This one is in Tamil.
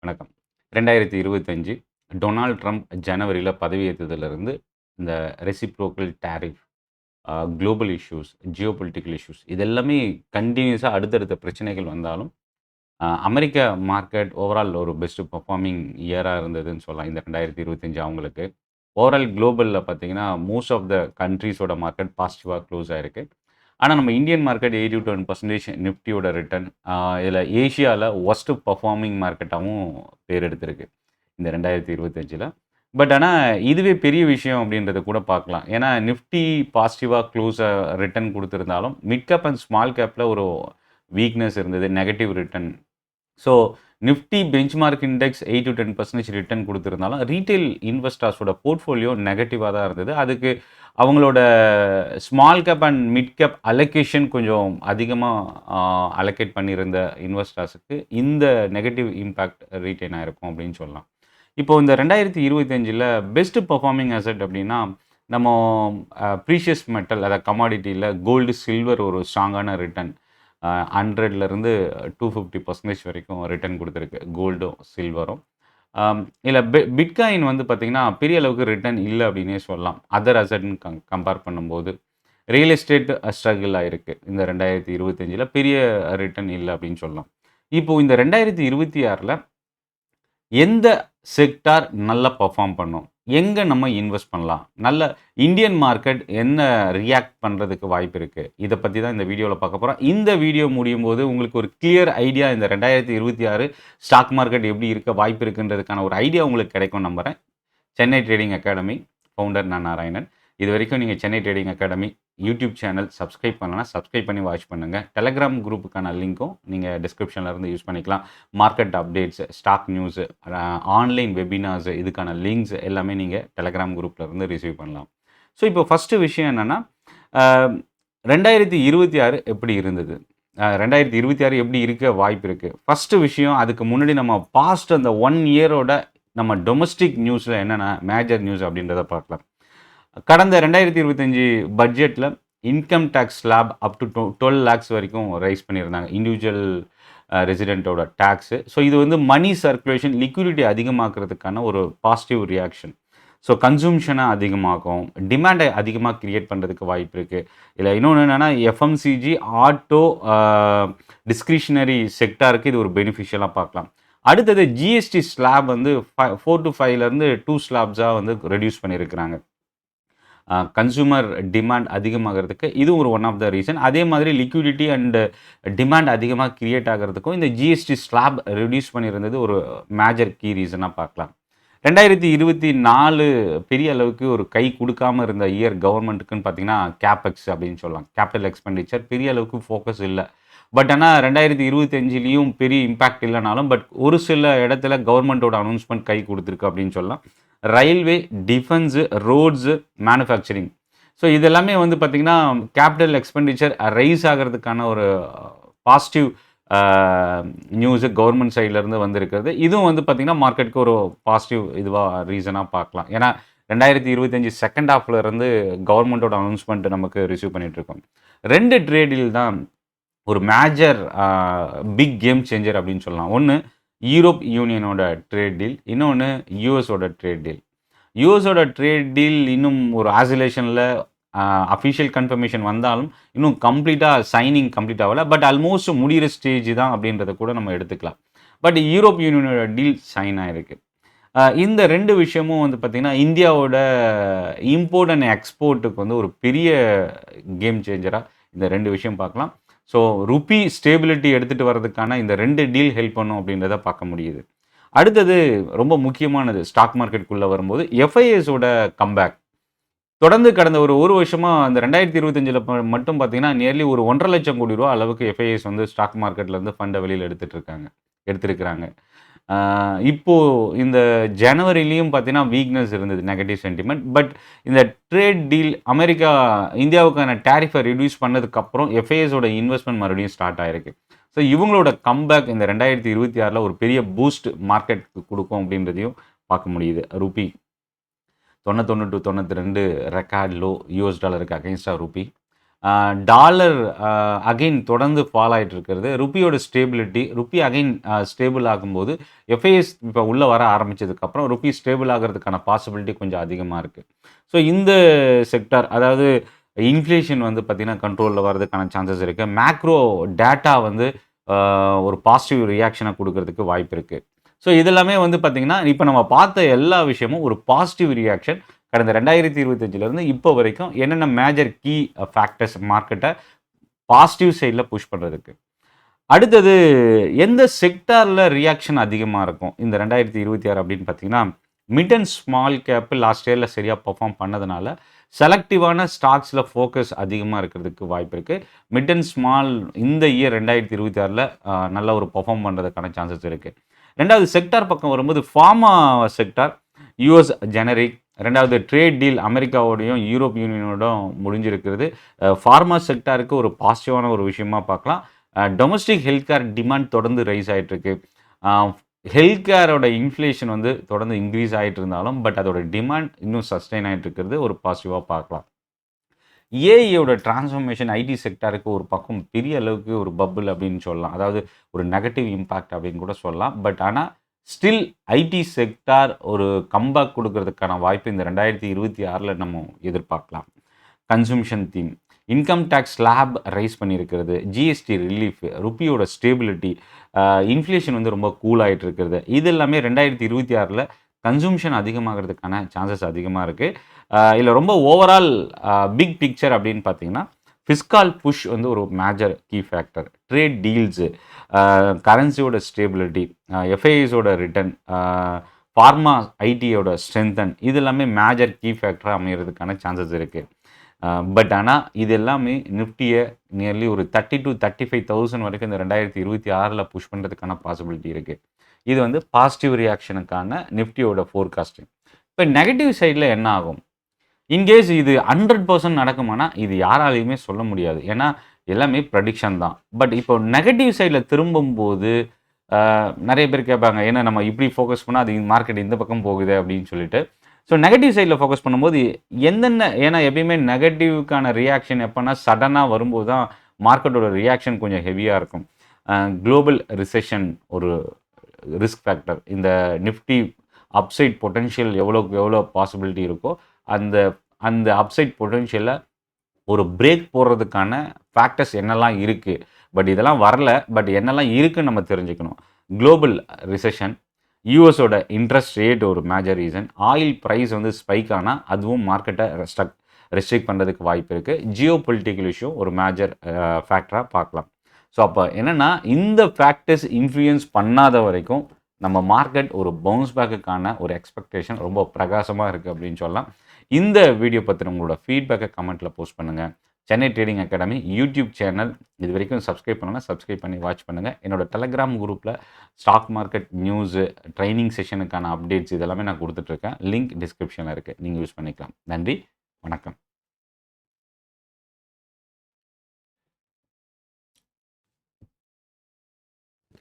வணக்கம். 2025 டொனால்ட் ட்ரம்ப் ஜனவரியில பதவியேற்றதிலிருந்து இந்த reciprocal tariff, global issues, geopolitical issues இது எல்லாமே கன்டினியூஸா அடுத்தடுத்த பிரச்சனைகள் வந்தாலும், அமெரிக்க மார்க்கெட் ஓவரால் ஒரு பெஸ்ட் பெர்ஃபார்மிங் இயரா இருந்ததுன்னு சொல்லலாம். இந்த 2025 அவங்களுக்கு. ஓவரால் குளோபல்ல பார்த்தீங்கன்னா, மோஸ்ட் ஆஃப் த கண்ட்ரீஸோட மார்க்கெட் பாசிட்டிவா க்ளோஸ் ஆயிருக்கு. ஆனா, நம்ம இந்தியன் மார்க்கெட் 8-10% நிஃப்டியோட ரிட்டர்ன் இதில ஏசியால வொர்ஸ்ட் பெர்ஃபார்மிங் மார்க்கெட்டாவும் பேர் எடுத்திருக்கு. இந்த 2025ல. பட் ஆனா, இதுவே பெரிய விஷயம் அப்படின்றத கூட பார்க்கலாம். ஏன்னா, நிஃப்டி பாசிட்டிவா ரிட்டர்ன் குடுத்திருந்தாலும், மிட் கேப் அண்ட் ஸ்மால் கேப்ல ஒரு வீக்னஸ் இருந்தது. Negative return. So, Nifty benchmark index 8-10% return குடுத்திருந்தாலும், ரீட்டெயில் இன்வெஸ்டர்ஸோட போர்ட்ஃபோலியோ நெகட்டிவா தான் இருந்தது. அதுக்கு அவங்களோட small cap and mid cap allocation கொஞ்சம் அதிகமா அலோகேட் பண்ணியிருந்த இன்வெஸ்டர்ஸுக்கு இந்த நெகட்டிவ் இம்பேக்ட் ரீட்டெயின் ஆயிருக்கும் அப்படின்னு சொல்லலாம். இப்போ இந்த 2025ல பெஸ்ட் பெர்ஃபார்மிங் அசெட் அப்படின்னா, நம்ம ப்ரீஷியஸ் மெட்டல் அதாவது கமாடிட்டில கோல்டு, சில்வர் ஒரு ஸ்ட்ராங்கான ரிட்டர்ன் 100லேருந்து 250% வரைக்கும் ரிட்டர்ன் குடுத்திருக்கு. கோல்டும், சில்வரும். இதில பிட்காயின் வந்து பார்த்தீங்கன்னா, பெரிய அளவுக்கு ரிட்டர்ன் இல்ல அப்படின்னே சொல்லலாம். அதர் அசெட்ன்னு கம்பேர் பண்ணும்போது. ரியல் எஸ்டேட் ஸ்ட்ரகிள் ஆயிருக்கு. இந்த 2025ல பெரிய ரிட்டர்ன் இல்ல அப்படின்னு சொல்லலாம். இப்போ இந்த 2026ல எந்த செக்டார் நல்லா பெர்ஃபார்ம் பண்ணும்? எங்க நம்ம இன்வெஸ்ட் பண்ணலாம்? நல்ல இந்தியன் மார்க்கெட் என்ன ரியாக்ட் பண்றதுக்கு வாய்ப்பு இருக்கு? இத பத்தி தான் இந்த வீடியோல பார்க்க போறோம். இந்த வீடியோ முடியும்போது உங்களுக்கு ஒரு கிளியர் ஐடியா இந்த 2026 ஸ்டாக் மார்க்கெட் எப்படி இருக்க வாய்ப்பு இருக்குன்றதுக்கான ஒரு ஐடியா உங்களுக்கு கிடைக்கும்னு நம்புறேன். சென்னை ட்ரேடிங் அகாடமி ஃபவுண்டர் நான் நாராயணன். இதுவரைக்கும் நீங்க Chennai trading academy YouTube channel subscribe பண்ணலனா, சப்ஸ்கிரைப் பண்ணி வாட்ச் பண்ணுங்க. டெலகிராம் குரூப்புக்கான லிங்க்கும் நீங்க டிஸ்கிரிப்ஷன்ல இருந்து யூஸ் பண்ணிக்கலாம். Market updates, stock news, online webinars இதுக்கான லிங்க்ஸ் எல்லாமே நீங்க டெலகிராம் குரூப்ல இருந்து ரிசீவ் பண்ணலாம். ஸோ, இப்போ ஃபர்ஸ்ட் விஷயம் என்னன்னா, அ 2026 எப்படி இருந்தது? 2026 எப்படி இருக்க வாய்ப்பு இருக்கு? ஃபர்ஸ்ட் விஷயம் அதுக்கு முன்னாடி நம்ம பாஸ்ட் அந்த 1 இயரோட நம்ம டொமஸ்டிக் நியூஸ்ல என்னென்ன மேஜர் நியூஸ் அப்படின்றத பார்க்கலாம். கடந்த 2025 பட்ஜெட்ல income tax slab up to 12 lakhs வரைக்கும் ரைஸ் பண்ணியிருந்தாங்க. Individual ரெசிடென்ட்டோட tax. ஸோ, இது வந்து மனி சர்க்குலேஷன், லிக்விடிட்டி அதிகமாக்குறதுக்கான ஒரு பாசிட்டிவ் ரியாக்ஷன். ஸோ, கன்சம்ஷன அதிகமாக்கும். டிமாண்ட அதிகமா கிரியேட் பண்றதுக்கு வாய்ப்பு இருக்கு. இதுல இன்னொன்னு என்னன்னா, எஃப்எம்சிஜி, ஆட்டோ, டிஸ்கிரிஷனரி செக்டாருக்கு இது ஒரு பெனிஃபிஷியலா பார்க்கலாம். அடுத்தது ஜிஎஸ்டி ஸ்லாப் வந்து 4 to 5லேருந்து 2 ஸ்லாப்ஸா வந்து ரெடியூஸ் பண்ணியிருக்கிறாங்க. கன்சூமர் டிமாண்ட் அதிகமாகறதுக்கு இது ஒரு ஒன் ஆஃப் த ரீசன். அதே மாதிரி லிக்விடிட்டி அண்ட் டிமாண்ட் அதிகமா கிரியேட் ஆகுறதுக்கும் இந்த ஜிஎஸ்டி ஸ்லாப் ரெடியூஸ் பண்ணியிருந்தது ஒரு மேஜர் கீ ரீசனா பார்க்கலாம். 2024 பெரிய அளவுக்கு ஒரு கை குடுக்காம இருந்த இயர் கவர்மெண்ட்டுக்குன்னு பார்த்தீங்கன்னா, கேப்பெக்ஸ் அப்படின்னு சொல்லலாம். கேபிட்டல் எக்ஸ்பெண்டிச்சர் பெரிய அளவுக்கு ஃபோக்கஸ் இல்ல. பட் ஆனா 2025லயும் பெரிய இம்பாக்ட் இல்லனாலும், பட் ஒரு சில இடத்துல கவர்மெண்ட்டோட அனவுன்ஸ்மென்ட் கை குடுத்திருக்கு அப்படின்னு சொல்லலாம். Railway, defence, roads, manufacturing. So, இது எல்லாமே வந்து பார்த்தீங்கன்னா, கேபிட்டல் எக்ஸ்பெண்டிச்சர் ரைஸ் ஆகுறதுக்கான ஒரு பாசிட்டிவ் நியூஸ் கவர்மெண்ட் சைட்ல இருந்து வந்திருக்கிறது. இதுவும் வந்து பார்த்தீங்கன்னா, மார்க்கெட்க்கு ஒரு பாசிட்டிவ் இதுவா ரீசனா பார்க்கலாம். ஏன்னா 2025 செகண்ட் ஹாஃப்ல இருந்து கவர்மெண்ட்டோட அனவுன்ஸ்மென்ட் நமக்கு ரிசீவ் பண்ணிட்டு இருக்கோம். 2 ட்ரேடில் தான் ஒரு மேஜர் பிக் கேம் சேஞ்சர் அப்படின்னு சொல்லலாம். ஒண்ணு யூரோப் யூனியனோட ட்ரேட் டீல். இன்னொன்னு யுஎஸோட ட்ரேட் டீல். யுஎஸோட ட்ரேட் டீல் இன்னும் ஒரு ஆசிலேஷன்ல அஃபிஷியல் கன்ஃபர்மேஷன் வந்தாலும், இன்னும் சைனிங் கம்ப்ளீட் ஆகல. பட் ஆல்மோஸ்ட் முடியிற ஸ்டேஜ் தான் அப்படின்றத கூட நம்ம எடுத்துக்கலாம். பட் யூரோப் யூனியனோட டீல் சைன் ஆயிருக்கு. இந்த 2 விஷயமும் வந்து பார்த்தீங்கன்னா, இந்தியாவோட இம்போர்ட் அண்ட் எக்ஸ்போர்ட்டுக்கு வந்து ஒரு பெரிய கேம் சேஞ்சரா இந்த 2 விஷயம் பார்க்கலாம். ஸோ, ரூபி ஸ்டேபிலிட்டி எடுத்துட்டு வரதுக்கான இந்த 2 டீல் ஹெல்ப் பண்ணும் அப்படின்றத பார்க்க முடியுது. அடுத்தது ரொம்ப முக்கியமானது ஸ்டாக் மார்க்கெட்டுக்குள்ள வரும்போது எஃப்ஐஎஸோட கம்பேக். தொடர்ந்து கடந்த ஒரு வருஷமா அந்த 2025ல மட்டும் பார்த்தீங்கன்னா, நியர்லி ஒரு 1,50,000 கோடி ரூவா அளவுக்கு எஃப்ஐஎஸ் வந்து ஸ்டாக் மார்க்கெட்ல இருந்து ஃபண்ட வெளியில எடுத்திருக்கிறாங்க. இப்போ இந்த ஜனவரிலயும் பார்த்தீங்கன்னா, வீக்னஸ் இருந்தது. Negative sentiment. பட் இந்த ட்ரேட் டீல் இந்தியாவுக்கான டாரிஃப ரெடியூஸ் பண்ணதுக்கப்புறம் எஃப்ஐஎஸோட இன்வெஸ்ட்மென்ட் மறுபடியும் ஸ்டார்ட் ஆயிருக்கு. ஸோ, இவங்களோட கம்பேக் இந்த 2026ல ஒரு பெரிய பூஸ்ட் மார்க்கெட்க்கு குடுக்கும் அப்படின்றதையும் பார்க்க முடியுது. Ruby 91 to 92 record low US டாலருக்கு அகைன்ஸ்டா ரூபி. டாலர் அகைன் தொடர்ந்து ஃபால் ஆயிட்டு இருக்கிறது. ருப்பியோட ஸ்டேபிலிட்டி, ருப்பி அகைன் ஸ்டேபிள் ஆகும்போது, எஃப்ஐஎஸ் இப்போ உள்ள வர ஆரம்பிச்சதுக்கப்புறம் ருப்பி ஸ்டேபிள் ஆகுறதுக்கான பாசிபிலிட்டி கொஞ்சம் அதிகமா இருக்கு. ஸோ இந்த செக்டார் அதாவது இன்ஃப்ளேஷன் வந்து பார்த்தீங்கன்னா, கண்ட்ரோல்ல வரதுக்கான சான்சஸ் இருக்கு. மேக்ரோ டேட்டா வந்து ஒரு பாசிட்டிவ் ரியாக்ஷன குடுக்கறதுக்கு வாய்ப்பு இருக்கு. ஸோ இதெல்லாமே வந்து பார்த்தீங்கன்னா, இப்ப நம்ம பார்த்த எல்லா விஷயமும் ஒரு பாசிட்டிவ் ரியாக்ஷன். கடந்த 2025லேருந்து இப்போ வரைக்கும் என்னென்ன மேஜர் கீ ஃபேக்டர்ஸ் மார்க்கெட்ட பாசிட்டிவ் சைட்ல புஷ் பண்றதுக்கு. அடுத்தது எந்த செக்டார்ல ரியாக்ஷன் அதிகமா இருக்கும்? இந்த 2026 அப்படின்னு பார்த்தீங்கன்னா, mid and small cap last இயர்ல சரியா பெர்ஃபார்ம் பண்ணதுனால, செலக்டிவான ஸ்டாக்ஸ்ல ஃபோக்கஸ் அதிகமா இருக்கிறதுக்கு வாய்ப்பு இருக்கு. மிட் அண்ட் ஸ்மால் இந்த இயர் 2026ல நல்ல ஒரு பெர்ஃபார்ம் பண்றதுக்கான சான்சஸ் இருக்கு. 2வது செக்டார் பக்கம் வரும்போது ஃபார்மா செக்டார், யுஎஸ் ஜெனரிக், 2வது ட்ரேட் டீல் அமெரிக்காவோடையும், யூரோப் யூனியனோடும் முடிஞ்சிருக்கிறது. ஃபார்மா செக்டாருக்கு ஒரு பாசிட்டிவான ஒரு விஷயமா பார்க்கலாம். டொமஸ்டிக் ஹெல்த் கேர் டிமாண்ட் தொடர்ந்து ரைஸ் ஆயிட்டு இருக்கு. ஹெல்த் கேரோட இன்ஃப்ளேஷன் வந்து தொடர்ந்து இன்க்ரீஸ் ஆயிட்டு இருந்தாலும், பட் அதோட டிமாண்ட் இன்னும் சஸ்டெயின் ஆயிட்டு இருக்கிறது ஒரு பாசிட்டிவா பார்க்கலாம். ஏஐயோட டிரான்ஸ்ஃபர்மேஷன் ஐடி செக்டாருக்கு ஒரு பக்கம் பெரிய அளவுக்கு ஒரு பப்பிள் அப்படின்னு சொல்லலாம். அதாவது ஒரு நெகட்டிவ் இம்பாக்ட் அப்படின்னு கூட சொல்லலாம். பட் ஆனா ஸ்டில் ஐடி செக்டார் ஒரு கம்பேக் குடுக்கறதுக்கான வாய்ப்பு இந்த 2026ல நம்ம எதிர்பார்க்கலாம். Consumption theme, income tax slab raise பண்ணியிருக்கிறது, ஜிஎஸ்டி ரிலீஃப், ருப்பியோட ஸ்டேபிலிட்டி, இன்ஃப்ளேஷன் வந்து ரொம்ப கூல் ஆயிட்டு இருக்கிறது. இது எல்லாமே 2026ல கன்சம்ப்ஷன் அதிகமாகறதுக்கான சான்சஸ் அதிகமா இருக்கு. இதுல ரொம்ப ஓவரால் பிக் பிக்சர் அப்படின்னு பார்த்தீங்கன்னா, ஃபிஸ்கால் புஷ் வந்து ஒரு major key factor. Trade deals, கரன்சியோட ஸ்டேபிலிட்டி, எஃப்ஐஎஸோட ரிட்டர்ன், ஃபார்மா ஐடியோட ஸ்ட்ரென்தன் இது எல்லாமே மேஜர் கீ ஃபேக்டரா அமையறதுக்கான சான்சஸ் இருக்கு. பட் ஆனா இது எல்லாமே நிஃப்டிய நியர்லி ஒரு 30,000-35,000 வரைக்கும் இந்த 2026ல புஷ் பண்றதுக்கான பாசிபிலிட்டி இருக்கு. இது வந்து பாசிட்டிவ் ரியாக்ஷனுக்கான நிஃப்டியோட ஃபோர்காஸ்டிங். இப்ப நெகட்டிவ் சைட்ல என்ன ஆகும்? இன்கேஸ் இது 100% நடக்குமானா, இது யாராலயுமே சொல்ல முடியாது. ஏன்னா, எல்லாமே ப்ரெடிக்ஷன் தான். பட் இப்போ நெகட்டிவ் சைட்ல திரும்பும்போது, நெறைய பேர் கேட்பாங்க, "ஏன்னா நம்ம இப்படி ஃபோக்கஸ் பண்ணா, அது மார்க்கெட் இந்த பக்கம் போகுதே" அப்படின்னு சொல்லிட்டு. ஸோ நெகட்டிவ் சைட்ல ஃபோக்கஸ் பண்ணும்போது, ஏன்னா எப்பயுமே நெகட்டிவ்க்கான ரியாக்ஷன் எப்பன்னா, சடனா வரும்போது தான் மார்க்கெட்டோட ரியாக்ஷன் கொஞ்சம் ஹெவியா இருக்கும். குளோபல் ரிசெஷன் ஒரு ரிஸ்க் ஃபேக்டர். இந்த நிஃப்டி அப்சைட் பொட்டன்ஷியல் எவ்வளோக்கு எவ்வளோ பாசிபிலிட்டி இருக்கோ, அந்த அந்த அப்சைட் பொட்டன்ஷியல ஒரு பிரேக் போடுறதுக்கான ஃபேக்டர்ஸ் என்னெல்லாம் இருக்கு. பட் இதெல்லாம் வரல. பட் என்னெல்லாம் இருக்குன்னு நம்ம தெரிஞ்சுக்கணும். குளோபல் ரிசெஷன், யுஎஸோட இன்ட்ரெஸ்ட் ரேட் ஒரு மேஜர் ரீசன், ஆயில் பிரைஸ் வந்து ஸ்பைக் ஆனா அதுவும் மார்க்கெட்டை ரெஸ்ட்ரிக்ட் பண்ணுறதுக்கு வாய்ப்பு இருக்குது. ஜியோ பொலிட்டிக்கல் இஷ்யூ ஒரு மேஜர் ஃபேக்டராக பார்க்கலாம். ஸோ அப்போ என்னென்னா இந்த ஃபேக்டர்ஸ் இன்ஃப்ளூயன்ஸ் பண்ணாத வரைக்கும் நம்ம மார்க்கெட் ஒரு பவுன்ஸ் பேக்குக்கான ஒரு எக்ஸ்பெக்டேஷன் ரொம்ப பிரகாசமாக இருக்குது அப்படின்னு சொல்லலாம். இந்த வீடியோ பற்றின உங்களோட ஃபீட்பேக்கை கமெண்ட்டில் போஸ்ட் பண்ணுங்கள். Chennai trading academy YouTube channel இது வரைக்கும் சப்ஸ்கிரைப் பண்ணலாம், சப்ஸ்கிரைப் பண்ணி வாட்ச் பண்ணுங்கள். என்னோட டெலகிராம் குரூப்பில் ஸ்டாக் மார்க்கெட் நியூஸு, ட்ரைனிங் செஷனுக்கான அப்டேட்ஸ் இதெல்லாமே நான் கொடுத்துட்ருக்கேன். லிங்க் டிஸ்கிரிப்ஷனில் இருக்குது, நீங்கள் யூஸ் பண்ணிக்கலாம். நன்றி.